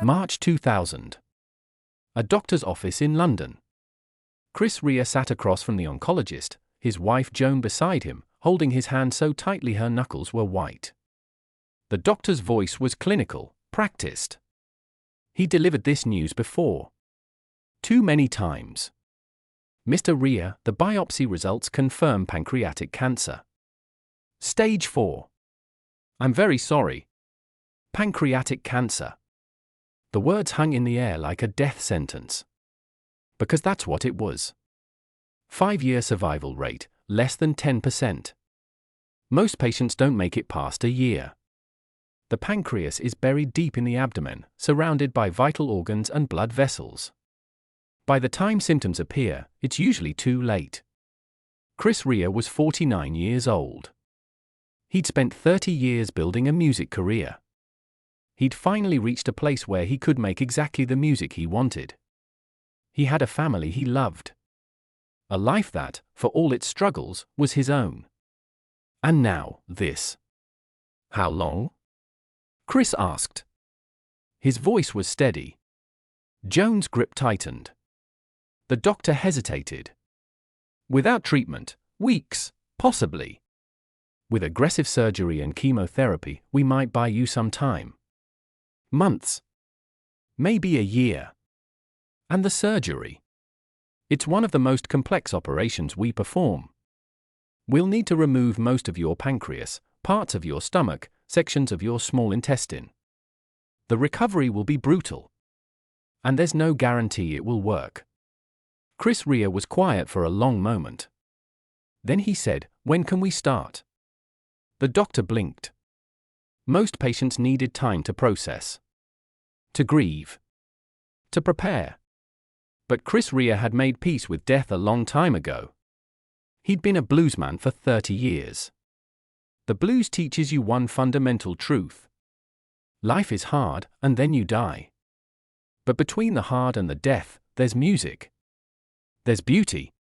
March 2000. A doctor's office in London. Chris Rea sat across from the oncologist, his wife Joan beside him, holding his hand so tightly her knuckles were white. The doctor's voice was clinical, practiced. He delivered this news before. Too many times. Mr. Rea, the biopsy results confirm pancreatic cancer. Stage 4. I'm very sorry. Pancreatic cancer. The words hung in the air like a death sentence. Because that's what it was. 5-year survival rate, less than 10%. Most patients don't make it past a year. The pancreas is buried deep in the abdomen, surrounded by vital organs and blood vessels. By the time symptoms appear, it's usually too late. Chris Rea was 49 years old. He'd spent 30 years building a music career. He'd finally reached a place where he could make exactly the music he wanted. He had a family he loved. A life that, for all its struggles, was his own. And now, this. How long? Chris asked. His voice was steady. Joan's grip tightened. The doctor hesitated. Without treatment, weeks, possibly. With aggressive surgery and chemotherapy, we might buy you some time. Months. Maybe a year. And the surgery. It's one of the most complex operations we perform. We'll need to remove most of your pancreas, parts of your stomach, sections of your small intestine. The recovery will be brutal. And there's no guarantee it will work. Chris Rea was quiet for a long moment. Then he said, "When can we start?" The doctor blinked. Most patients needed time to process. To grieve. To prepare. But Chris Rea had made peace with death a long time ago. He'd been a bluesman for 30 years. The blues teaches you one fundamental truth. Life is hard, and then you die. But between the hard and the death, there's music. There's beauty.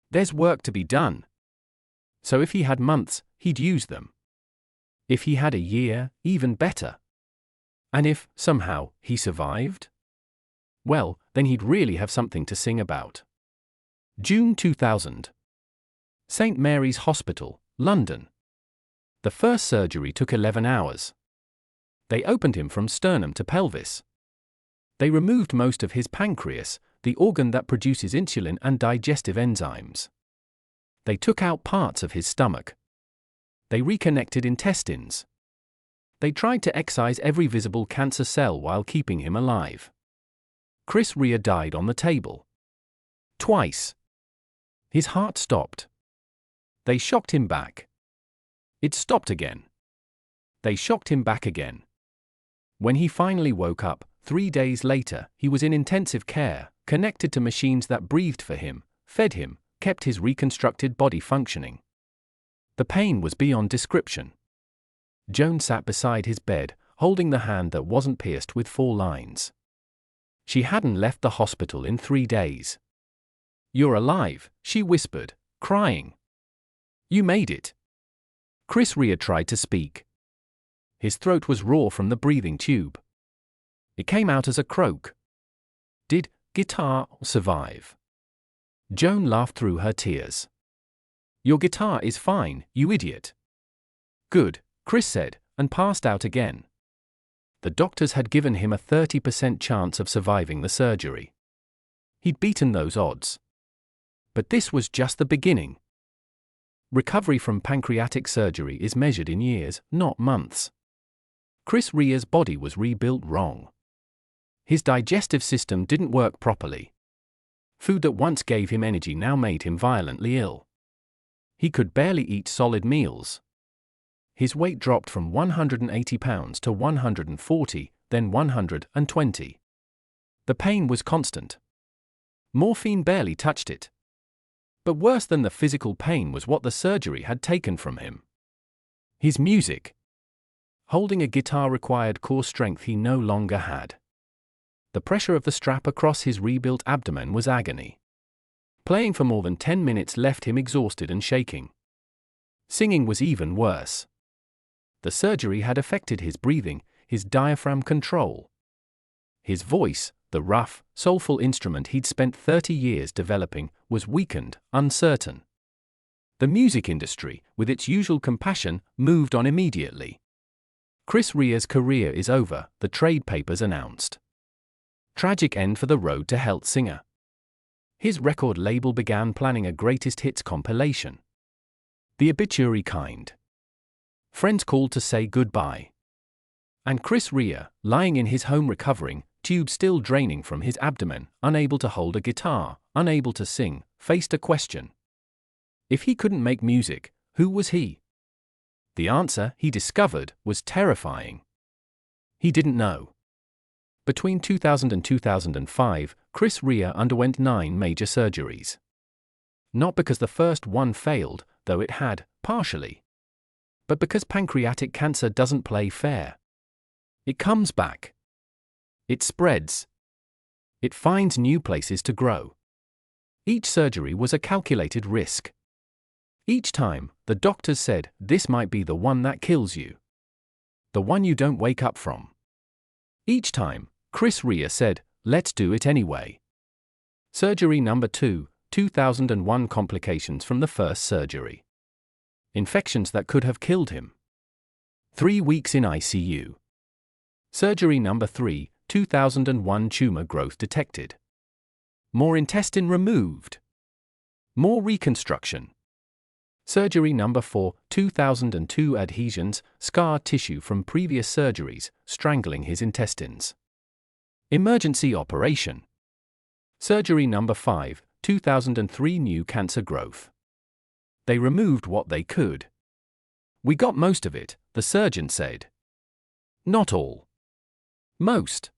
There's work to be done. So if he had months, he'd use them. If he had a year, even better. And if, somehow, he survived? Well, then he'd really have something to sing about. June 2000. St. Mary's Hospital, London. The first surgery took 11 hours. They opened him from sternum to pelvis. They removed most of his pancreas, the organ that produces insulin and digestive enzymes. They took out parts of his stomach. They reconnected intestines. They tried to excise every visible cancer cell while keeping him alive. Chris Rea died on the table. Twice. His heart stopped. They shocked him back. It stopped again. They shocked him back again. When he finally woke up, 3 days later, he was in intensive care, connected to machines that breathed for him, fed him, kept his reconstructed body functioning. The pain was beyond description. Joan sat beside his bed, holding the hand that wasn't pierced with 4 lines. She hadn't left the hospital in 3 days. "You're alive," she whispered, crying. "You made it." Chris Rea tried to speak. His throat was raw from the breathing tube. It came out as a croak. "Did guitar survive?" Joan laughed through her tears. "Your guitar is fine, you idiot." "Good," Chris said, and passed out again. The doctors had given him a 30% chance of surviving the surgery. He'd beaten those odds. But this was just the beginning. Recovery from pancreatic surgery is measured in years, not months. Chris Rea's body was rebuilt wrong. His digestive system didn't work properly. Food that once gave him energy now made him violently ill. He could barely eat solid meals. His weight dropped from 180 pounds to 140, then 120. The pain was constant. Morphine barely touched it. But worse than the physical pain was what the surgery had taken from him. His music. Holding a guitar required core strength he no longer had. The pressure of the strap across his rebuilt abdomen was agony. Playing for more than 10 minutes left him exhausted and shaking. Singing was even worse. The surgery had affected his breathing, his diaphragm control. His voice, the rough, soulful instrument he'd spent 30 years developing, was weakened, uncertain. The music industry, with its usual compassion, moved on immediately. Chris Rea's career is over, the trade papers announced. Tragic end for the road to health singer. His record label began planning a greatest hits compilation. The obituary kind. Friends called to say goodbye. And Chris Rea, lying in his home recovering, tube still draining from his abdomen, unable to hold a guitar, unable to sing, faced a question. If he couldn't make music, who was he? The answer, he discovered, was terrifying. He didn't know. Between 2000 and 2005, Chris Rea underwent 9 major surgeries. Not because the first one failed, though it had, partially. But because pancreatic cancer doesn't play fair. It comes back. It spreads. It finds new places to grow. Each surgery was a calculated risk. Each time, the doctors said, this might be the one that kills you. The one you don't wake up from. Each time, Chris Rea said, let's do it anyway. Surgery number 2, 2001 complications from the first surgery. Infections that could have killed him. 3 weeks in ICU. Surgery number 3, 2001 tumor growth detected. More intestine removed. More reconstruction. Surgery number 4, 2002 adhesions, scar tissue from previous surgeries, strangling his intestines. Emergency operation. Surgery number 5, 2003 new cancer growth. They removed what they could. We got most of it, the surgeon said. Not all. Most.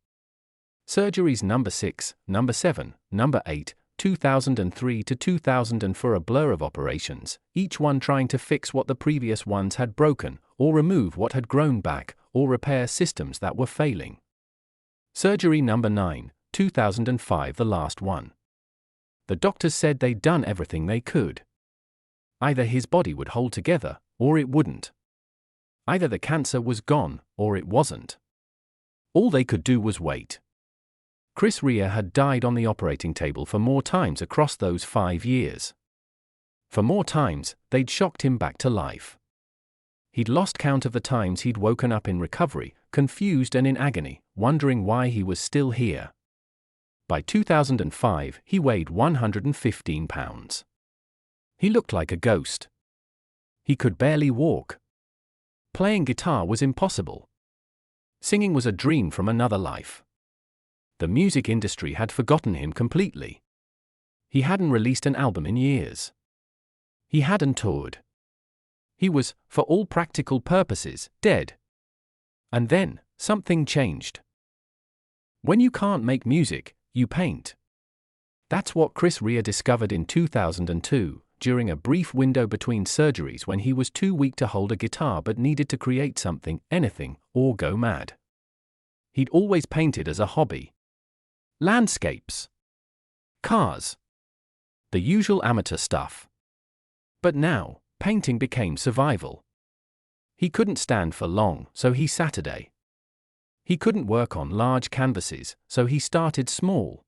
Surgeries number 6, number 7, number 8, 2003 to 2004 a blur of operations, each one trying to fix what the previous ones had broken, or remove what had grown back, or repair systems that were failing. Surgery number 9, 2005 the last one. The doctors said they'd done everything they could. Either his body would hold together, or it wouldn't. Either the cancer was gone, or it wasn't. All they could do was wait. Chris Rea had died on the operating table for more times across those 5 years. For more times, they'd shocked him back to life. He'd lost count of the times he'd woken up in recovery, confused and in agony, wondering why he was still here. By 2005, he weighed 115 pounds. He looked like a ghost. He could barely walk. Playing guitar was impossible. Singing was a dream from another life. The music industry had forgotten him completely. He hadn't released an album in years. He hadn't toured. He was, for all practical purposes, dead. And then, something changed. When you can't make music, you paint. That's what Chris Rea discovered in 2002, during a brief window between surgeries when he was too weak to hold a guitar but needed to create something, anything, or go mad. He'd always painted as a hobby. Landscapes. Cars. The usual amateur stuff. But now, painting became survival. He couldn't stand for long, so he Saturday. He couldn't work on large canvases, so he started small.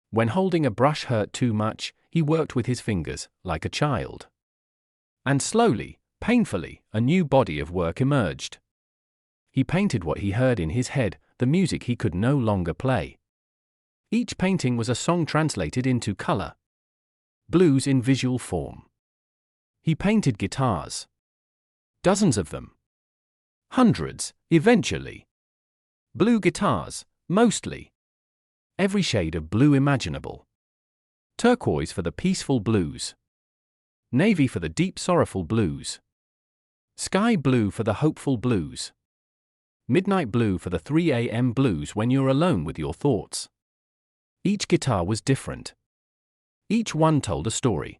When holding a brush hurt too much, he worked with his fingers, like a child. And slowly, painfully, a new body of work emerged. He painted what he heard in his head, the music he could no longer play. Each painting was a song translated into color. Blues in visual form. He painted guitars. Dozens of them. Hundreds, eventually. Blue guitars, mostly. Every shade of blue imaginable. Turquoise for the peaceful blues. Navy for the deep sorrowful blues. Sky blue for the hopeful blues. Midnight blue for the 3 a.m. blues when you're alone with your thoughts. Each guitar was different. Each one told a story.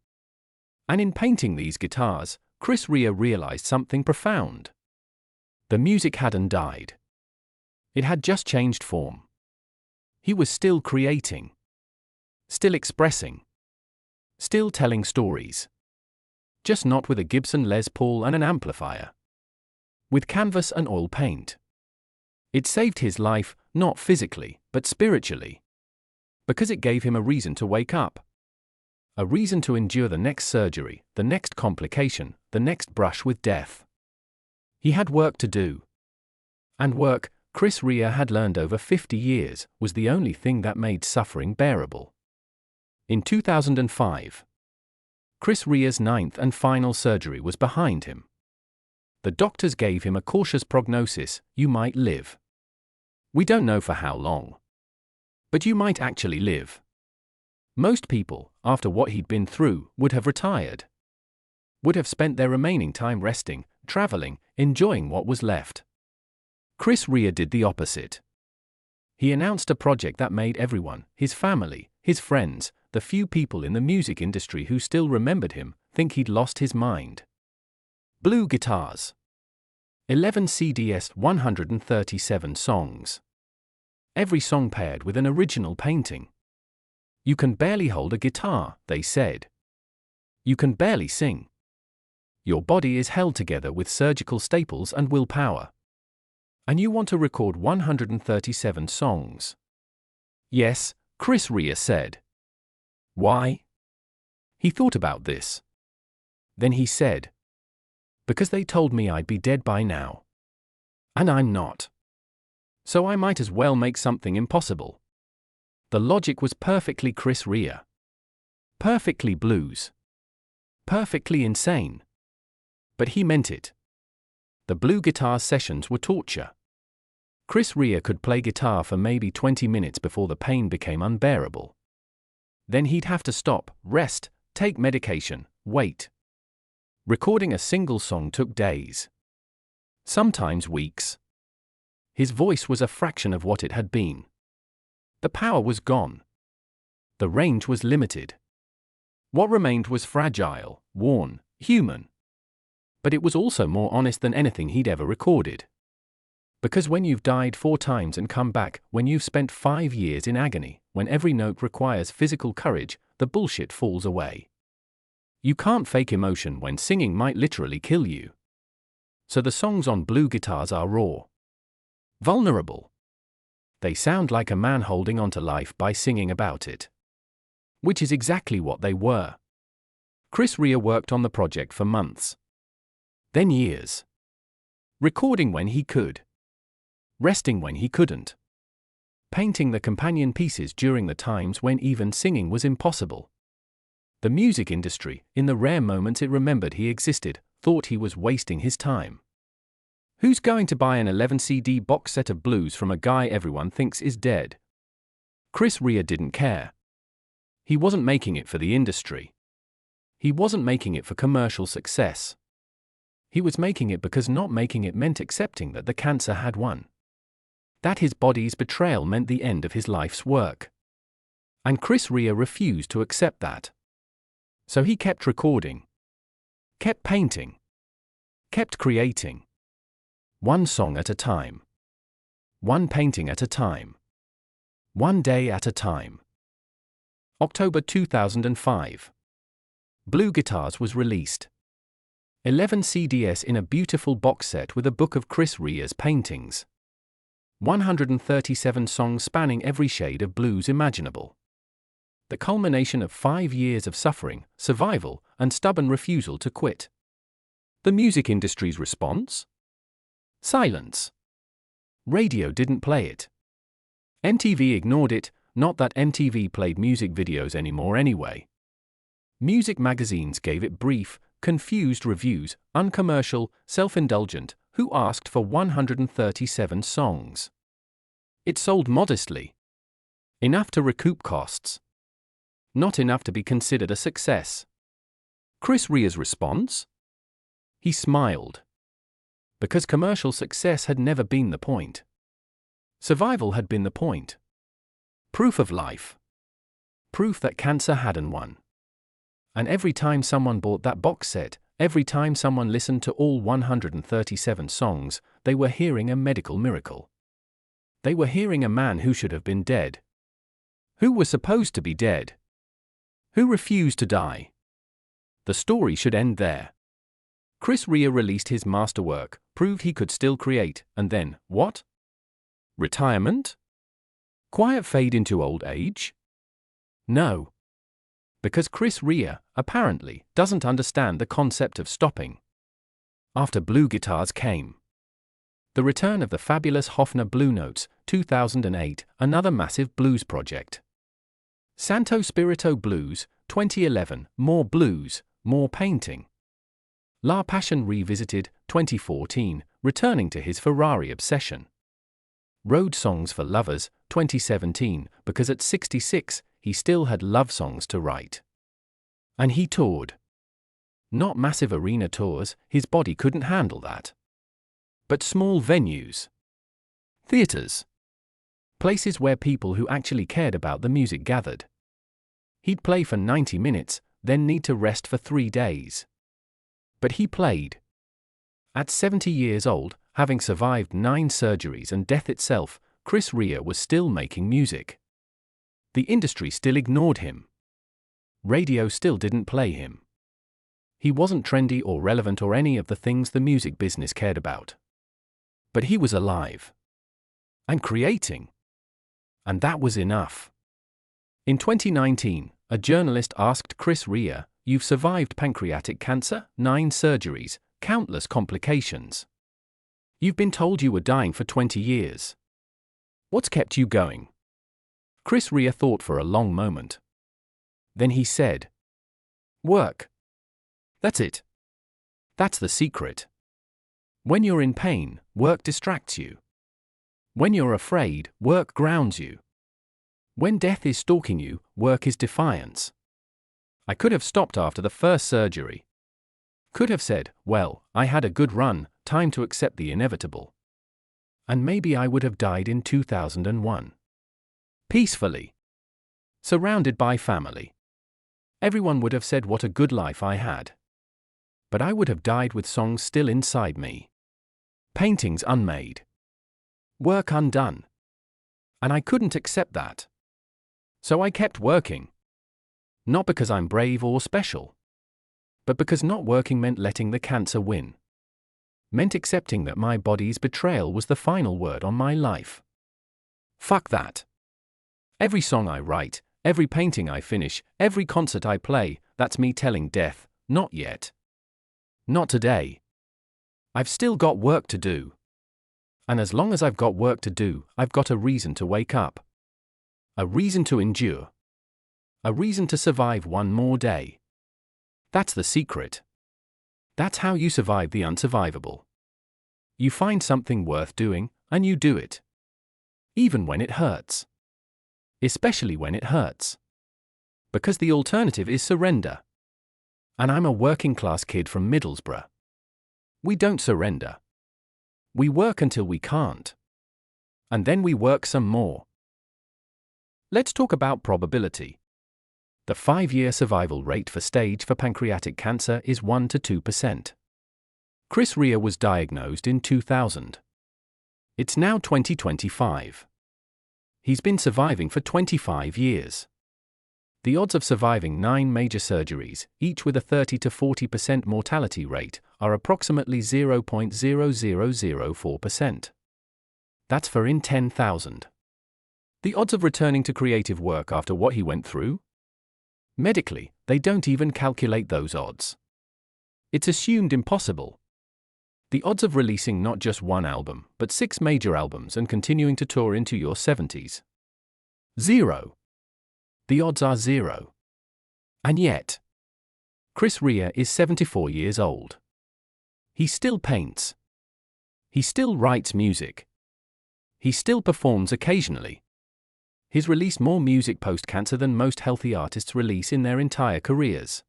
And in painting these guitars, Chris Rea realized something profound. The music hadn't died. It had just changed form. He was still creating. Still expressing. Still telling stories. Just not with a Gibson Les Paul and an amplifier. With canvas and oil paint. It saved his life, not physically, but spiritually. Because it gave him a reason to wake up. A reason to endure the next surgery, the next complication, the next brush with death. He had work to do. And work, Chris Rea had learned over 50 years, was the only thing that made suffering bearable. In 2005, Chris Rea's 9th and final surgery was behind him. The doctors gave him a cautious prognosis: you might live. We don't know for how long. But you might actually live. Most people, after what he'd been through, would have retired. Would have spent their remaining time resting, traveling, enjoying what was left. Chris Rea did the opposite. He announced a project that made everyone, his family, his friends, the few people in the music industry who still remembered him, think he'd lost his mind. Blue guitars. 11 CDs, 137 songs. Every song paired with an original painting. You can barely hold a guitar, they said. You can barely sing. Your body is held together with surgical staples and willpower. And you want to record 137 songs. Yes, Chris Rea said. Why? He thought about this. Then he said, because they told me I'd be dead by now. And I'm not. So I might as well make something impossible. The logic was perfectly Chris Rea. Perfectly blues. Perfectly insane. But he meant it. The blue guitar sessions were torture. Chris Rea could play guitar for maybe 20 minutes before the pain became unbearable. Then he'd have to stop, rest, take medication, wait. Recording a single song took days. Sometimes weeks. His voice was a fraction of what it had been. The power was gone. The range was limited. What remained was fragile, worn, human. But it was also more honest than anything he'd ever recorded. Because when you've died 4 times and come back, when you've spent 5 years in agony, when every note requires physical courage, the bullshit falls away. You can't fake emotion when singing might literally kill you. So the songs on blue guitars are raw. Vulnerable. They sound like a man holding on to life by singing about it. Which is exactly what they were. Chris Rea worked on the project for months. Then years. Recording when he could. Resting when he couldn't. Painting the companion pieces during the times when even singing was impossible. The music industry, in the rare moments it remembered he existed, thought he was wasting his time. Who's going to buy an 11 CD box set of blues from a guy everyone thinks is dead? Chris Rea didn't care. He wasn't making it for the industry. He wasn't making it for commercial success. He was making it because not making it meant accepting that the cancer had won. That his body's betrayal meant the end of his life's work. And Chris Rea refused to accept that. So he kept recording. Kept painting. Kept creating. One song at a time. One painting at a time. One day at a time. October 2005. Blue Guitars was released. 11 CDs in a beautiful box set with a book of Chris Rea's paintings. 137 songs spanning every shade of blues imaginable. The culmination of 5 years of suffering, survival, and stubborn refusal to quit. The music industry's response? Silence. Radio didn't play it. MTV ignored it, not that MTV played music videos anymore anyway. Music magazines gave it brief, confused reviews, uncommercial, self-indulgent, who asked for 137 songs. It sold modestly. Enough to recoup costs. Not enough to be considered a success. Chris Rea's response? He smiled. Because commercial success had never been the point. Survival had been the point. Proof of life. Proof that cancer hadn't won. And every time someone bought that box set, every time someone listened to all 137 songs, they were hearing a medical miracle. They were hearing a man who should have been dead. Who was supposed to be dead. Who refused to die. The story should end there. Chris Rea released his masterwork, proved he could still create, and then, what? Retirement? Quiet fade into old age? No. Because Chris Rea, apparently, doesn't understand the concept of stopping. After blue guitars came the return of the fabulous Hofner Blue Notes, 2008, another massive blues project. Santo Spirito Blues, 2011, more blues, more painting. La Passion Revisited, 2014, returning to his Ferrari obsession. Road Songs for Lovers, 2017, because at 66, he still had love songs to write. And he toured. Not massive arena tours, his body couldn't handle that. But small venues. Theaters. Places where people who actually cared about the music gathered. He'd play for 90 minutes, then need to rest for 3 days. But he played. At 70 years old, having survived 9 surgeries and death itself, Chris Rea was still making music. The industry still ignored him. Radio still didn't play him. He wasn't trendy or relevant or any of the things the music business cared about. But he was alive. And creating. And that was enough. In 2019, a journalist asked Chris Rea, "You've survived pancreatic cancer, 9 surgeries, countless complications. You've been told you were dying for 20 years. What's kept you going?" Chris Rea thought for a long moment. Then he said, "Work. That's it. That's the secret. When you're in pain, work distracts you. When you're afraid, work grounds you. When death is stalking you, work is defiance. I could have stopped after the first surgery. Could have said, well, I had a good run, time to accept the inevitable. And maybe I would have died in 2001. Peacefully. Surrounded by family. Everyone would have said what a good life I had. But I would have died with songs still inside me. Paintings unmade. Work undone. And I couldn't accept that. So I kept working. Not because I'm brave or special. But because not working meant letting the cancer win. Meant accepting that my body's betrayal was the final word on my life. Fuck that. Every song I write, every painting I finish, every concert I play, that's me telling death, not yet. Not today. I've still got work to do. And as long as I've got work to do, I've got a reason to wake up. A reason to endure. A reason to survive one more day. That's the secret. That's how you survive the unsurvivable. You find something worth doing, and you do it. Even when it hurts. Especially when it hurts. Because the alternative is surrender. And I'm a working class kid from Middlesbrough. We don't surrender. We work until we can't. And then we work some more. Let's talk about probability. The 5-year survival rate for stage 4 pancreatic cancer is 1 to 2%. Chris Rea was diagnosed in 2000. It's now 2025. He's been surviving for 25 years. The odds of surviving 9 major surgeries, each with a 30 to 40% mortality rate, are approximately 0.0004%. That's for in 10,000. The odds of returning to creative work after what he went through? Medically, they don't even calculate those odds. It's assumed impossible. The odds of releasing not just 1 album, but 6 major albums and continuing to tour into your 70s? 0. The odds are 0. And yet, Chris Rea is 74 years old. He still paints. He still writes music. He still performs occasionally. He's released more music post-cancer than most healthy artists release in their entire careers.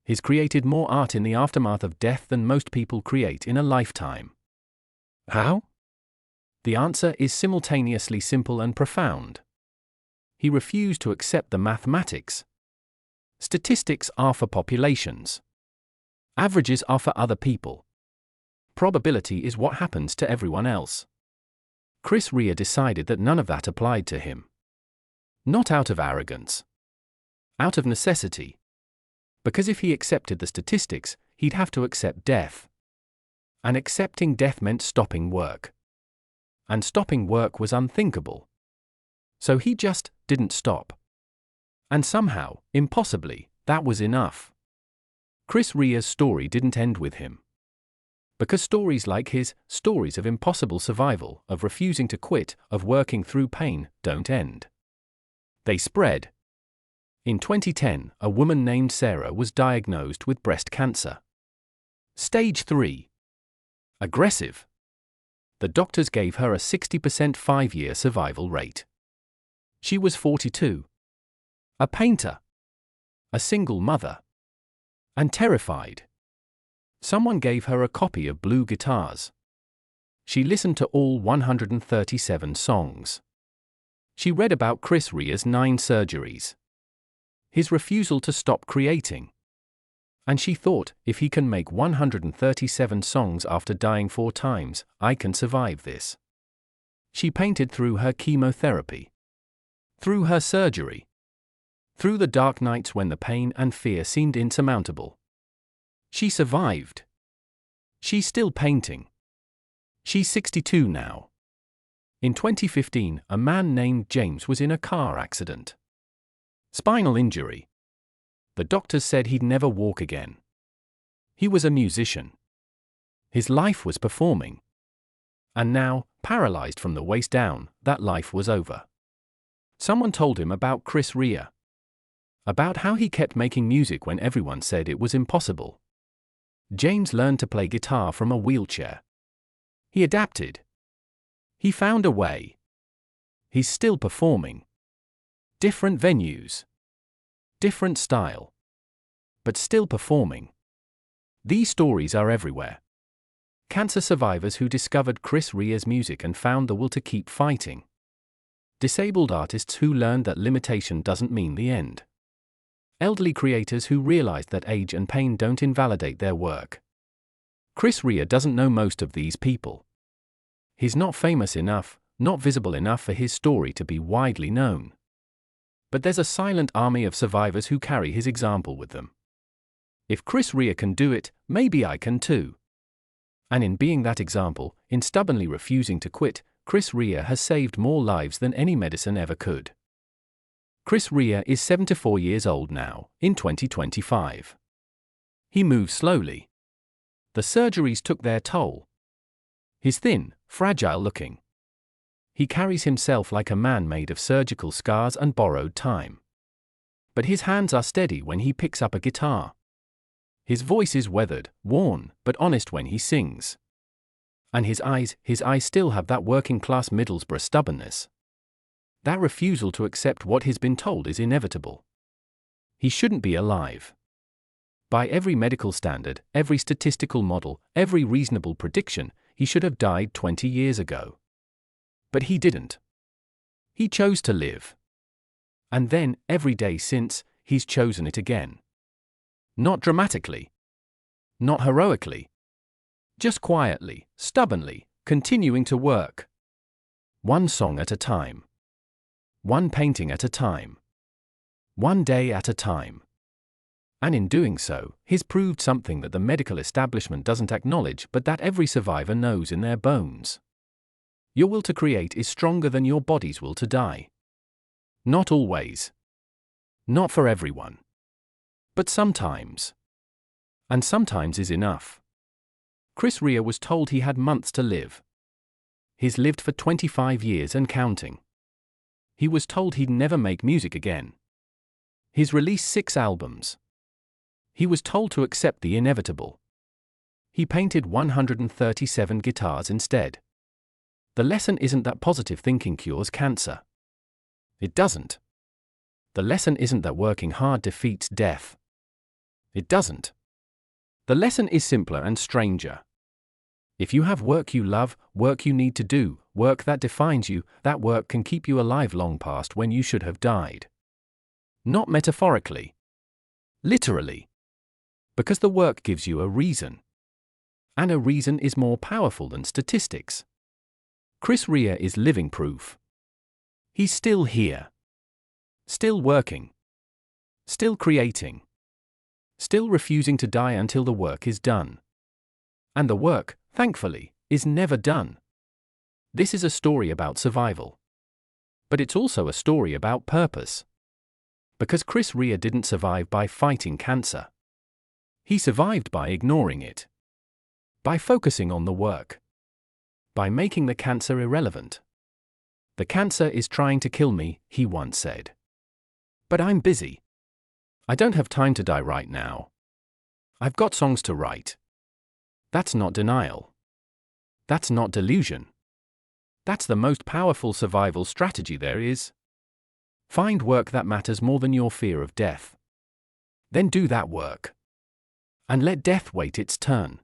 He's created more art in the aftermath of death than most people create in a lifetime. How? The answer is simultaneously simple and profound. He refused to accept the mathematics. Statistics are for populations. Averages are for other people. Probability is what happens to everyone else. Chris Rea decided that none of that applied to him. Not out of arrogance. Out of necessity. Because if he accepted the statistics, he'd have to accept death. And accepting death meant stopping work. And stopping work was unthinkable. So he just didn't stop. And somehow, impossibly, that was enough. Chris Rea's story didn't end with him. Because stories like his, stories of impossible survival, of refusing to quit, of working through pain, don't end. They spread. In 2010, a woman named Sarah was diagnosed with breast cancer. Stage 3. Aggressive. The doctors gave her a 60% 5-year survival rate. She was 42. A painter. A single mother. And terrified. Someone gave her a copy of Blue Guitars. She listened to all 137 songs. She read about Chris Rea's 9 surgeries. His refusal to stop creating. And she thought, if he can make 137 songs after dying 4 times, I can survive this. She painted through her chemotherapy. Through her surgery. Through the dark nights when the pain and fear seemed insurmountable. She survived. She's still painting. She's 62 now. In 2015, a man named James was in a car accident. Spinal injury. The doctors said he'd never walk again. He was a musician. His life was performing. And now, paralyzed from the waist down, that life was over. Someone told him about Chris Rea. About how he kept making music when everyone said it was impossible. James learned to play guitar from a wheelchair. He adapted. He found a way. He's still performing. Different venues. Different style. But still performing. These stories are everywhere. Cancer survivors who discovered Chris Rea's music and found the will to keep fighting. Disabled artists who learned that limitation doesn't mean the end. Elderly creators who realized that age and pain don't invalidate their work. Chris Rea doesn't know most of these people. He's not famous enough, not visible enough for his story to be widely known. But there's a silent army of survivors who carry his example with them. If Chris Rea can do it, maybe I can too. And in being that example, in stubbornly refusing to quit, Chris Rea has saved more lives than any medicine ever could. Chris Rea is 74 years old now, in 2025. He moves slowly. The surgeries took their toll. He's thin, fragile looking. He carries himself like a man made of surgical scars and borrowed time. But his hands are steady when he picks up a guitar. His voice is weathered, worn, but honest when he sings. And his eyes still have that working-class Middlesbrough stubbornness. That refusal to accept what he's been told is inevitable. He shouldn't be alive. By every medical standard, every statistical model, every reasonable prediction, he should have died 20 years ago. But he didn't. He chose to live. And then, every day since, he's chosen it again. Not dramatically. Not heroically. Just quietly, stubbornly, continuing to work. One song at a time. One painting at a time. One day at a time. And in doing so, he's proved something that the medical establishment doesn't acknowledge but that every survivor knows in their bones. Your will to create is stronger than your body's will to die. Not always. Not for everyone. But sometimes. And sometimes is enough. Chris Rea was told he had months to live. He's lived for 25 years and counting. He was told he'd never make music again. He's released 6 albums. He was told to accept the inevitable. He painted 137 guitars instead. The lesson isn't that positive thinking cures cancer. It doesn't. The lesson isn't that working hard defeats death. It doesn't. The lesson is simpler and stranger. If you have work you love, work you need to do, work that defines you, that work can keep you alive long past when you should have died. Not metaphorically. Literally. Because the work gives you a reason. And a reason is more powerful than statistics. Chris Rea is living proof. He's still here. Still working. Still creating. Still refusing to die until the work is done. And the work, thankfully, is never done. This is a story about survival. But it's also a story about purpose. Because Chris Rea didn't survive by fighting cancer. He survived by ignoring it. By focusing on the work. By making the cancer irrelevant. "The cancer is trying to kill me," he once said. "But I'm busy. I don't have time to die right now. I've got songs to write." That's not denial. That's not delusion. That's the most powerful survival strategy there is. Find work that matters more than your fear of death. Then do that work. And let death wait its turn.